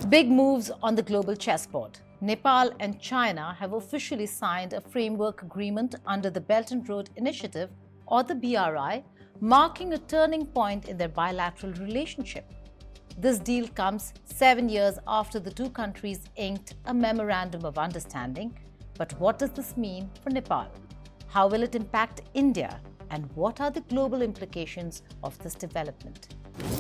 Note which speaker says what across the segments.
Speaker 1: Big moves on the global chessboard. Nepal and China have officially signed a framework agreement under the Belt and Road Initiative, or the BRI, marking a turning point in their bilateral relationship. This deal comes 7 years after the two countries inked a memorandum of understanding. But what does this mean for Nepal? How will it impact India? And what are the global implications of this development?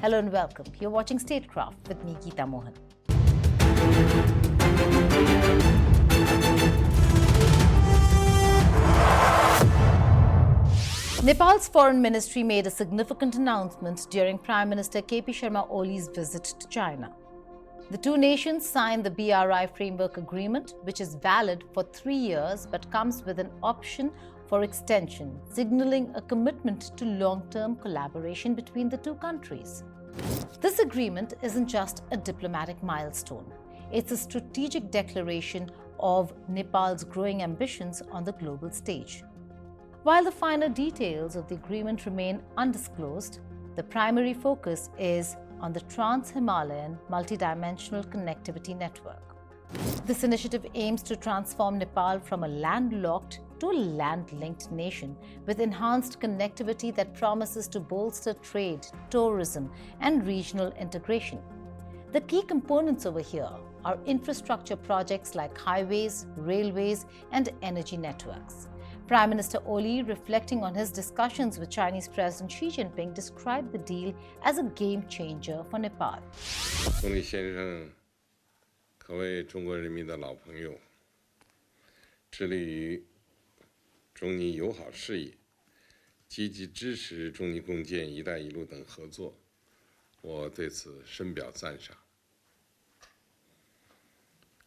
Speaker 1: Hello and welcome. You're watching Statecraft with me, Geeta Mohan. Nepal's foreign ministry made a significant announcement during Prime Minister KP Sharma Oli's visit to China. The two nations signed the BRI framework agreement, which is valid for 3 years but comes with an option for extension, signaling a commitment to long-term collaboration between the two countries. This agreement isn't just a diplomatic milestone. It's a strategic declaration of Nepal's growing ambitions on the global stage. While the finer details of the agreement remain undisclosed, the primary focus is on the Trans-Himalayan multidimensional connectivity network. This initiative aims to transform Nepal from a landlocked to a land-linked nation with enhanced connectivity that promises to bolster trade, tourism, and regional integration. The key components over here are infrastructure projects like highways, railways, and energy networks. Prime Minister Oli, reflecting on his discussions with Chinese President Xi Jinping, described the deal as a game changer for Nepal.
Speaker 2: 总理先生可谓中国人民的老朋友，致力于中尼友好事业，积极支持中尼共建“一带一路”等合作，我对此深表赞赏。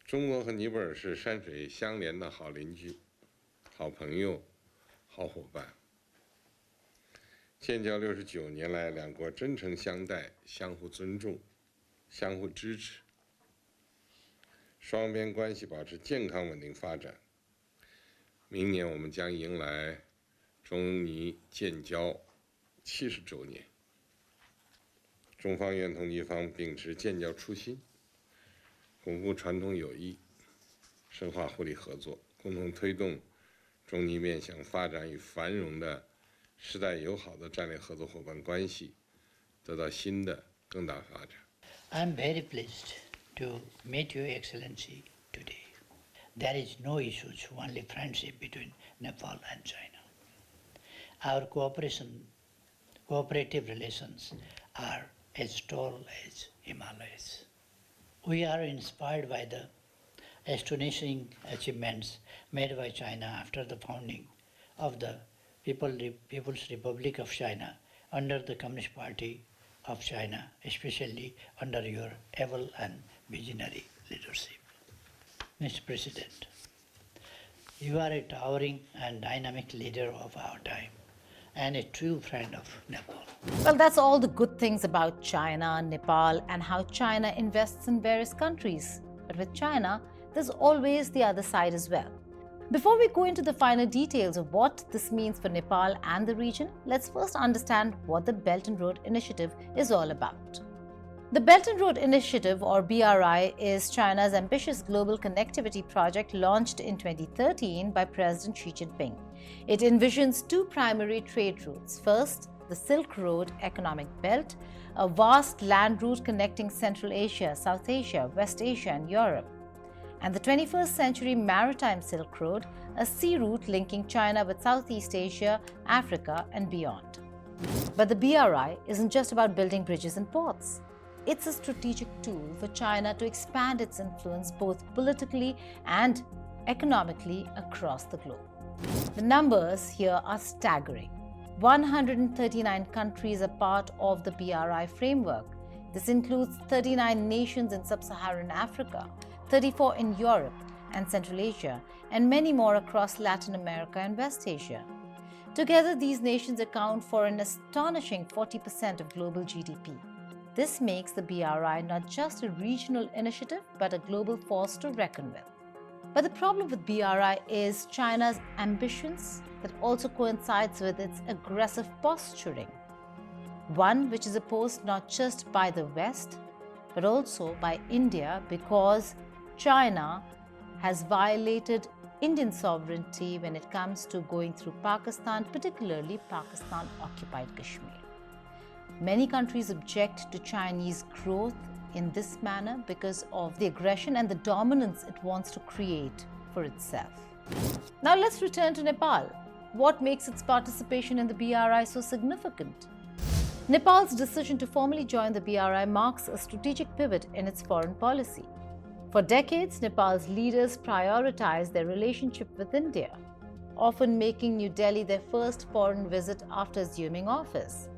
Speaker 2: 中国和尼泊尔是山水相连的好邻居、好朋友、好伙伴。建交69年来，两国真诚相待，相互尊重，相互支持，双边关系保持健康稳定发展。明年我们将迎来中尼建交70周年。中方愿同尼方秉持建交初心，巩固传统友谊，深化互利合作，共同推动中尼面向发展与繁荣的世代友好的战略合作伙伴关系得到新的更大发展。
Speaker 3: I'm very pleased to meet Your Excellency today. There is no issues, only friendship between Nepal and China. Our cooperative relations are as tall as Himalayas. We are inspired by the astonishing achievements made by China after the founding of the People's Republic of China under the Communist Party of China, especially under your able and visionary leadership. Mr. President, you are a towering and dynamic leader of our time and a true friend of Nepal.
Speaker 1: Well, that's all the good things about China, Nepal, and how China invests in various countries. But with China, there's always the other side as well. Before we go into the finer details of what this means for Nepal and the region, let's first understand what the Belt and Road Initiative is all about. The Belt and Road Initiative, or BRI, is China's ambitious global connectivity project launched in 2013 by President Xi Jinping. It envisions two primary trade routes. First, the Silk Road Economic Belt, a vast land route connecting Central Asia, South Asia, West Asia, and Europe. And the 21st Century Maritime Silk Road, a sea route linking China with Southeast Asia, Africa, and beyond. But the BRI isn't just about building bridges and ports. It's a strategic tool for China to expand its influence both politically and economically across the globe. The numbers here are staggering. 139 countries are part of the BRI framework. This includes 39 nations in sub-Saharan Africa, 34 in Europe and Central Asia, and many more across Latin America and West Asia. Together, these nations account for an astonishing 40% of global GDP. This makes the BRI not just a regional initiative, but a global force to reckon with. But the problem with BRI is China's ambitions that also coincides with its aggressive posturing. One which is opposed not just by the West, but also by India because China has violated Indian sovereignty when it comes to going through Pakistan, particularly Pakistan-occupied Kashmir. Many countries object to Chinese growth in this manner because of the aggression and the dominance it wants to create for itself. Now let's return to Nepal. What makes its participation in the BRI so significant? Nepal's decision to formally join the BRI marks a strategic pivot in its foreign policy. For decades, Nepal's leaders prioritized their relationship with India, often making New Delhi their first foreign visit after assuming office.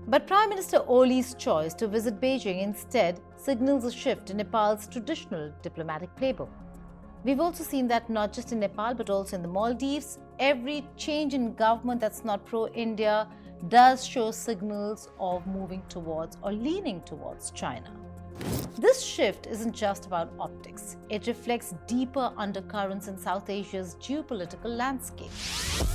Speaker 1: But Prime Minister Oli's choice to visit Beijing instead signals a shift in Nepal's traditional diplomatic playbook. We've also seen that not just in Nepal but also in the Maldives, every change in government that's not pro-India does show signals of moving towards or leaning towards China. This shift isn't just about optics. It reflects deeper undercurrents in South Asia's geopolitical landscape.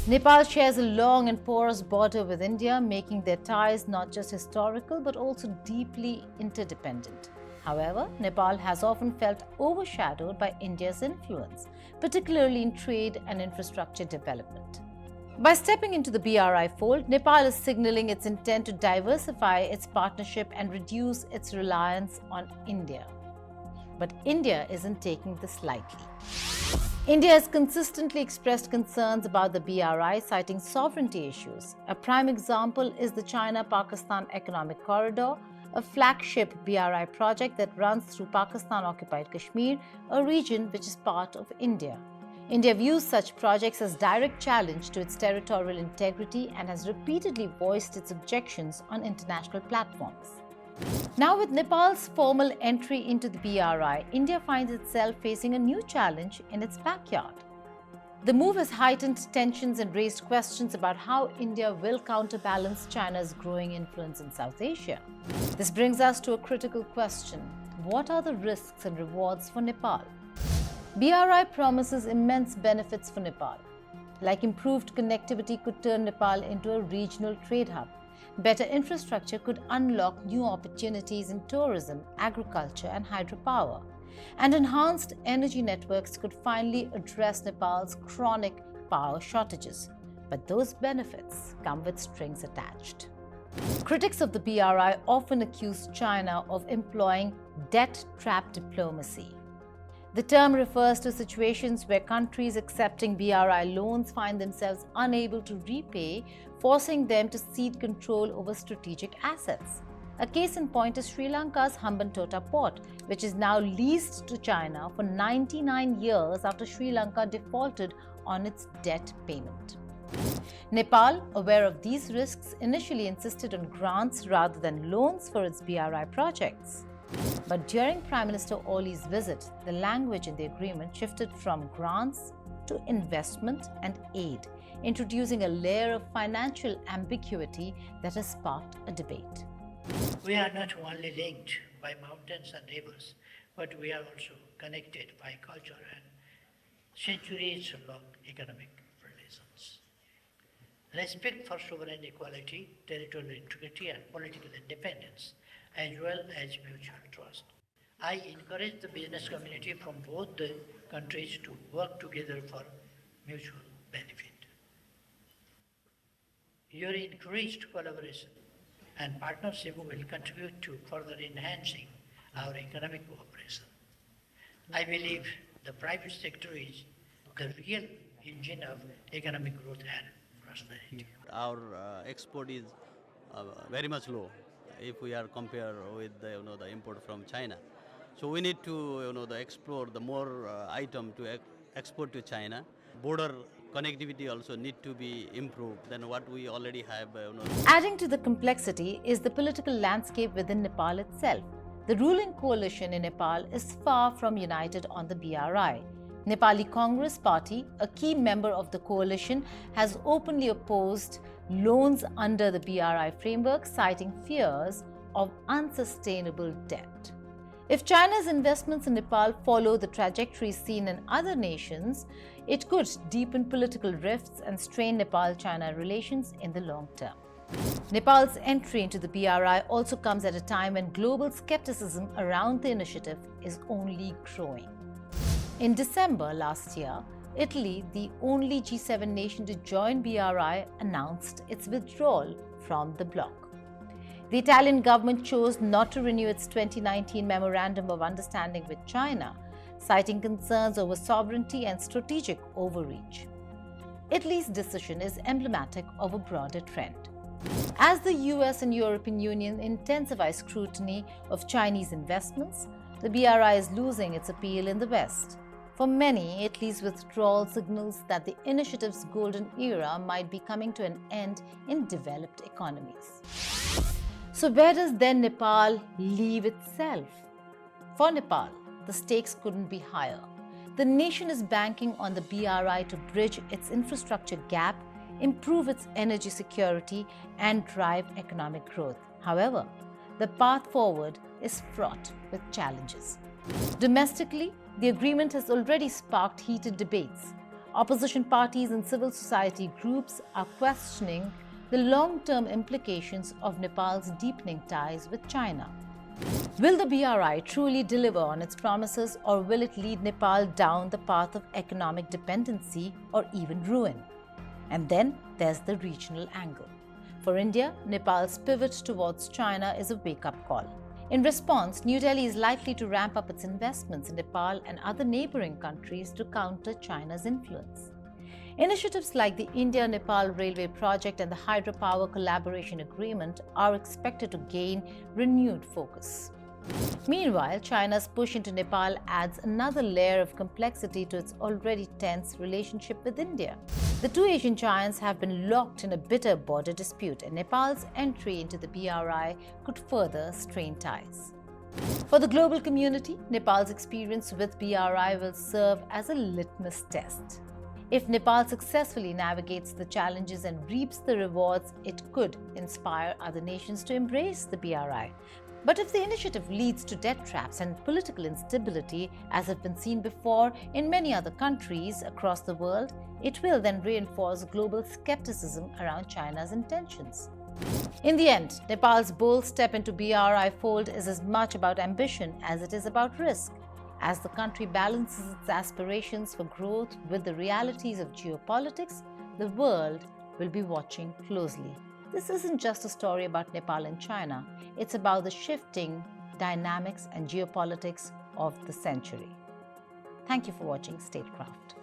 Speaker 1: Nepal shares a long and porous border with India, making their ties not just historical but also deeply interdependent. However, Nepal has often felt overshadowed by India's influence, particularly in trade and infrastructure development. By stepping into the BRI fold, Nepal is signaling its intent to diversify its partnership and reduce its reliance on India. But India isn't taking this lightly. India has consistently expressed concerns about the BRI, citing sovereignty issues. A prime example is the China-Pakistan Economic Corridor, a flagship BRI project that runs through Pakistan-occupied Kashmir, a region which is part of India. India views such projects as direct challenge to its territorial integrity and has repeatedly voiced its objections on international platforms. Now, with Nepal's formal entry into the BRI, India finds itself facing a new challenge in its backyard. The move has heightened tensions and raised questions about how India will counterbalance China's growing influence in South Asia. This brings us to a critical question: what are the risks and rewards for Nepal? BRI promises immense benefits for Nepal. Like improved connectivity could turn Nepal into a regional trade hub. Better infrastructure could unlock new opportunities in tourism, agriculture, and hydropower. And enhanced energy networks could finally address Nepal's chronic power shortages. But those benefits come with strings attached. Critics of the BRI often accuse China of employing debt trap diplomacy. The term refers to situations where countries accepting BRI loans find themselves unable to repay, forcing them to cede control over strategic assets. A case in point is Sri Lanka's Hambantota port, which is now leased to China for 99 years after Sri Lanka defaulted on its debt payment. Nepal, aware of these risks, initially insisted on grants rather than loans for its BRI projects. But during Prime Minister Oli's visit, the language in the agreement shifted from grants to investment and aid, introducing a layer of financial ambiguity that has sparked a debate.
Speaker 3: We are not only linked by mountains and rivers, but we are also connected by culture and centuries-long economic relations. Respect for sovereign equality, territorial integrity, and political independence, as well as mutual trust. I encourage the business community from both the countries to work together for mutual benefit. Your increased collaboration and partnership will contribute to further enhancing our economic cooperation. I believe the private sector is the real engine of economic growth and prosperity.
Speaker 4: Our export is very much low if we are compared with the import from China. So we need to explore the more item to export to China. Border connectivity also need to be improved than what we already have.
Speaker 1: Adding to the complexity is the political landscape within Nepal itself. The ruling coalition in Nepal is far from united on the BRI. Nepali Congress Party, a key member of the coalition, has openly opposed loans under the BRI framework, citing fears of unsustainable debt. If China's investments in Nepal follow the trajectory seen in other nations, it could deepen political rifts and strain Nepal-China relations in the long term. Nepal's entry into the BRI also comes at a time when global skepticism around the initiative is only growing. In December last year, Italy, the only G7 nation to join BRI, announced its withdrawal from the bloc. The Italian government chose not to renew its 2019 Memorandum of Understanding with China, citing concerns over sovereignty and strategic overreach. Italy's decision is emblematic of a broader trend. As the US and European Union intensify scrutiny of Chinese investments, the BRI is losing its appeal in the West. For many, Italy's withdrawal signals that the initiative's golden era might be coming to an end in developed economies. So where does then Nepal leave itself? For Nepal, the stakes couldn't be higher. The nation is banking on the BRI to bridge its infrastructure gap, improve its energy security, and drive economic growth. However, the path forward is fraught with challenges. Domestically, the agreement has already sparked heated debates. Opposition parties and civil society groups are questioning the long-term implications of Nepal's deepening ties with China. Will the BRI truly deliver on its promises, or will it lead Nepal down the path of economic dependency or even ruin? And then there's the regional angle. For India, Nepal's pivot towards China is a wake-up call. In response, New Delhi is likely to ramp up its investments in Nepal and other neighboring countries to counter China's influence. Initiatives like the India-Nepal Railway Project and the Hydropower Collaboration Agreement are expected to gain renewed focus. Meanwhile, China's push into Nepal adds another layer of complexity to its already tense relationship with India. The two Asian giants have been locked in a bitter border dispute, and Nepal's entry into the BRI could further strain ties. For the global community, Nepal's experience with BRI will serve as a litmus test. If Nepal successfully navigates the challenges and reaps the rewards, it could inspire other nations to embrace the BRI. But if the initiative leads to debt traps and political instability, as have been seen before in many other countries across the world, it will then reinforce global skepticism around China's intentions. In the end, Nepal's bold step into BRI fold is as much about ambition as it is about risk. As the country balances its aspirations for growth with the realities of geopolitics, the world will be watching closely. This isn't just a story about Nepal and China, it's about the shifting dynamics and geopolitics of the century. Thank you for watching Statecraft.